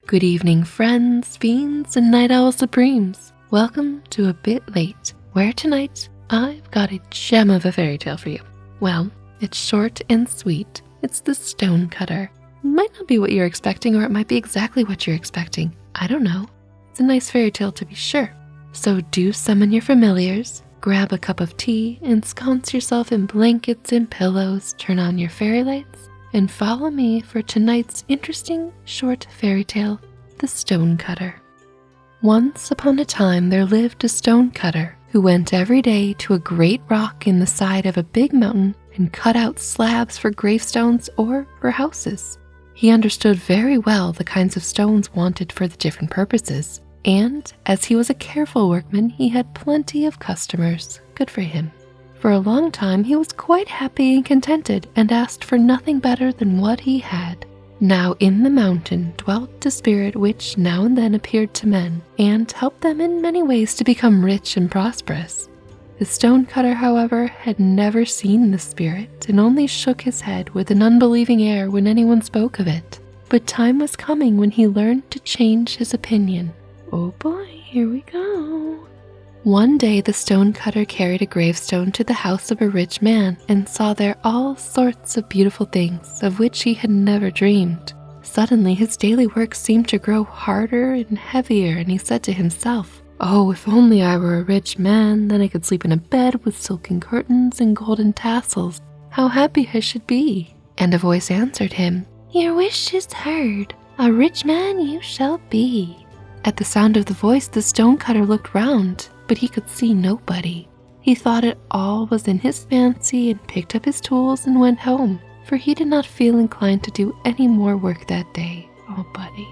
Good evening, friends, fiends, and night owl supremes. Welcome to A Bit Late, where tonight I've got a gem of a fairy tale for you. Well, it's short and sweet. It's the Stonecutter. Might not be what you're expecting, or it might be exactly what you're expecting. I don't know. It's a nice fairy tale to be sure. So do summon your familiars, grab a cup of tea, ensconce yourself in blankets and pillows, turn on your fairy lights, and follow me for tonight's interesting short fairy tale, The Stonecutter. Once upon a time there lived a stonecutter who went every day to a great rock in the side of a big mountain and cut out slabs for gravestones or for houses. He understood very well the kinds of stones wanted for the different purposes, and as he was a careful workman, he had plenty of customers. Good for him. For a long time he was quite happy and contented and asked for nothing better than what he had. Now in the mountain dwelt a spirit which now and then appeared to men and helped them in many ways to become rich and prosperous. The stonecutter, however, had never seen the spirit and only shook his head with an unbelieving air when anyone spoke of it. But time was coming when he learned to change his opinion. Oh boy, here we go. One day the stonecutter carried a gravestone to the house of a rich man and saw there all sorts of beautiful things of which he had never dreamed. Suddenly his daily work seemed to grow harder and heavier, and he said to himself, "Oh, if only I were a rich man, then I could sleep in a bed with silken curtains and golden tassels. How happy I should be." And a voice answered him, "Your wish is heard. A rich man you shall be." At the sound of the voice, the stonecutter looked round, but he could see nobody. He thought it all was in his fancy and picked up his tools and went home, for he did not feel inclined to do any more work that day. Oh, buddy.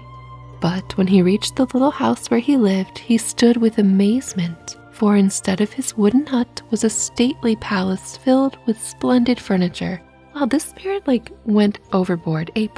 But when he reached the little house where he lived, he stood with amazement, for instead of his wooden hut was a stately palace filled with splendid furniture. Wow, this spirit went overboard, A++.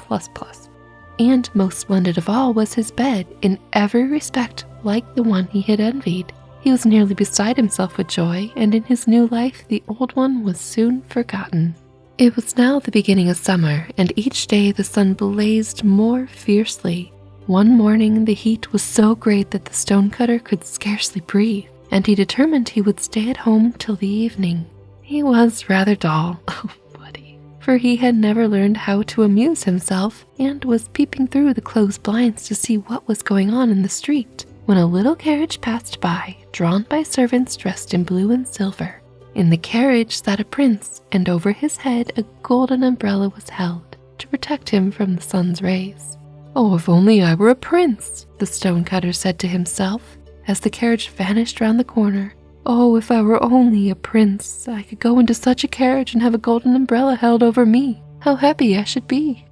And most splendid of all was his bed, in every respect like the one he had envied. He was nearly beside himself with joy, and in his new life the old one was soon forgotten. It was now the beginning of summer, and each day the sun blazed more fiercely. One morning the heat was so great that the stonecutter could scarcely breathe, and he determined he would stay at home till the evening. He was rather dull, oh buddy, for he had never learned how to amuse himself, and was peeping through the closed blinds to see what was going on in the street, when a little carriage passed by, drawn by servants dressed in blue and silver. In the carriage sat a prince, and over his head a golden umbrella was held to protect him from the sun's rays. "Oh, if only I were a prince," the stonecutter said to himself as the carriage vanished round the corner. "Oh, if I were only a prince, I could go into such a carriage and have a golden umbrella held over me. How happy I should be."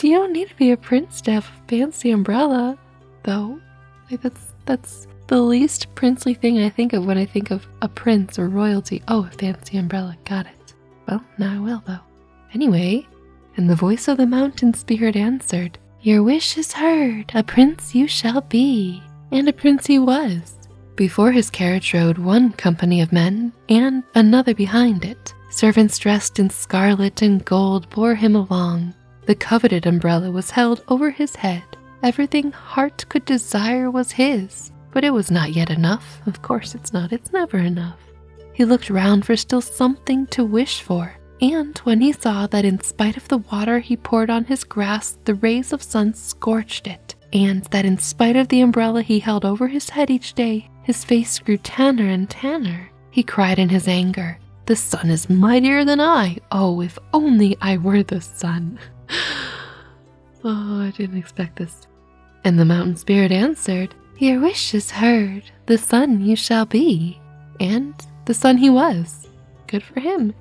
You don't need to be a prince to have a fancy umbrella, though. That's the least princely thing I think of when I think of a prince or royalty. Oh, a fancy umbrella, got it. Well, now I will, though. Anyway, and the voice of the mountain spirit answered, "Your wish is heard. A prince you shall be." And a prince he was. Before his carriage rode one company of men, and another behind it. Servants dressed in scarlet and gold bore him along. The coveted umbrella was held over his head. Everything heart could desire was his, but it was not yet enough. Of course it's not, it's never enough. He looked round for still something to wish for, and when he saw that in spite of the water he poured on his grass, the rays of sun scorched it, and that in spite of the umbrella he held over his head each day, his face grew tanner and tanner, he cried in his anger, "The sun is mightier than I. Oh, if only I were the sun." Oh, I didn't expect this. And the mountain spirit answered, "Your wish is heard. The sun you shall be." And the sun he was. Good for him.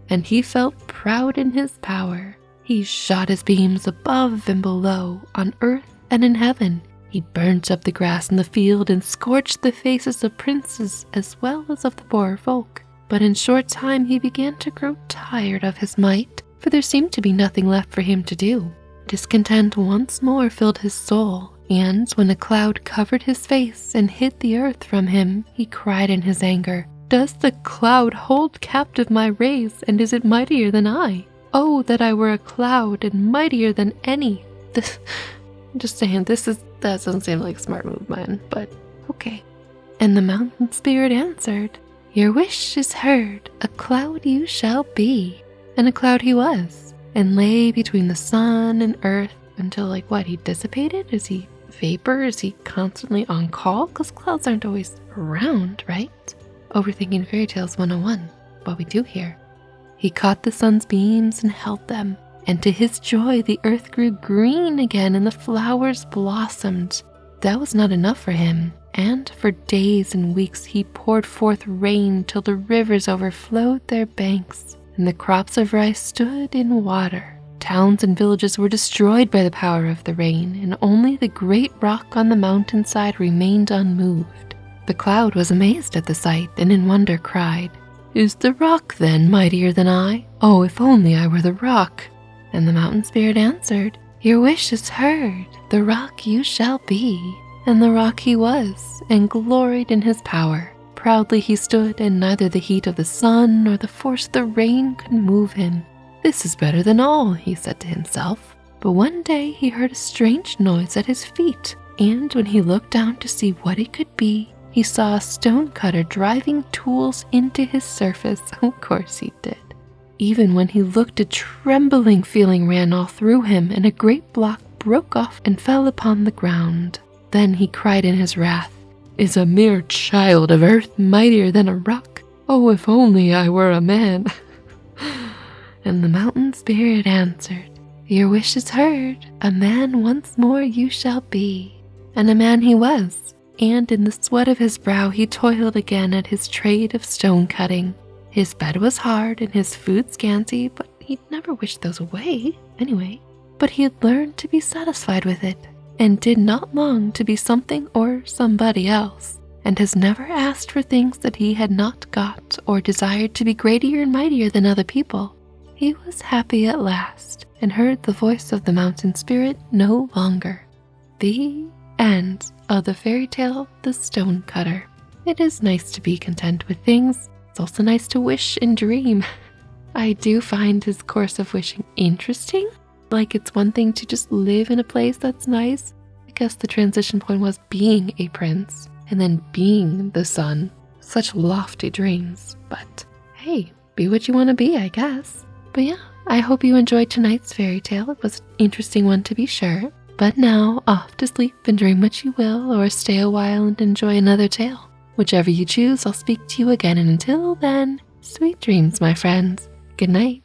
And he felt proud in his power. He shot his beams above and below, on earth and in heaven. He burnt up the grass in the field and scorched the faces of princes as well as of the poorer folk. But in short time he began to grow tired of his might, for there seemed to be nothing left for him to do. Discontent once more filled his soul, and when a cloud covered his face and hid the earth from him, he cried in his anger, "Does the cloud hold captive my rays, and is it mightier than I? Oh, that I were a cloud and mightier than any. Just saying, that doesn't seem like a smart move, man, but okay. And the mountain spirit answered, "Your wish is heard, a cloud you shall be." And a cloud he was, and lay between the sun and earth until, he dissipated? Is he vapor? Is he constantly on call? Because clouds aren't always around, right? Overthinking Fairy Tales 101, what we do here. He caught the sun's beams and held them, and to his joy the earth grew green again and the flowers blossomed. That was not enough for him, and for days and weeks he poured forth rain till the rivers overflowed their banks, and the crops of rice stood in water. Towns and villages were destroyed by the power of the rain, and only the great rock on the mountainside remained unmoved. The cloud was amazed at the sight, and in wonder cried, "Is the rock then mightier than I? Oh, if only I were the rock!" And the mountain spirit answered, "Your wish is heard, the rock you shall be." And the rock he was, and gloried in his power. Proudly he stood, and neither the heat of the sun nor the force of the rain could move him. "This is better than all," he said to himself. But one day he heard a strange noise at his feet, and when he looked down to see what it could be, he saw a stonecutter driving tools into his surface. Of course he did. Even when he looked, a trembling feeling ran all through him, and a great block broke off and fell upon the ground. Then he cried in his wrath, "Is a mere child of earth mightier than a rock? Oh, if only I were a man!" And the mountain spirit answered, "Your wish is heard, a man once more you shall be." And a man he was, and in the sweat of his brow he toiled again at his trade of stone cutting. His bed was hard and his food scanty, but he'd never wished those away anyway. But he had learned to be satisfied with it, and did not long to be something or somebody else, and has never asked for things that he had not got or desired to be greater and mightier than other people. He was happy at last, and heard the voice of the mountain spirit no longer. The end of the fairy tale, The Stonecutter. It is nice to be content with things. It's also nice to wish and dream. I do find his course of wishing interesting. It's one thing to just live in a place that's nice. I guess the transition point was being a prince, and then being the sun. Such lofty dreams. But hey, be what you want to be, I guess. But yeah, I hope you enjoyed tonight's fairy tale. It was an interesting one to be sure. But now, off to sleep and dream what you will, or stay a while and enjoy another tale. Whichever you choose, I'll speak to you again, and until then, sweet dreams, my friends. Good night.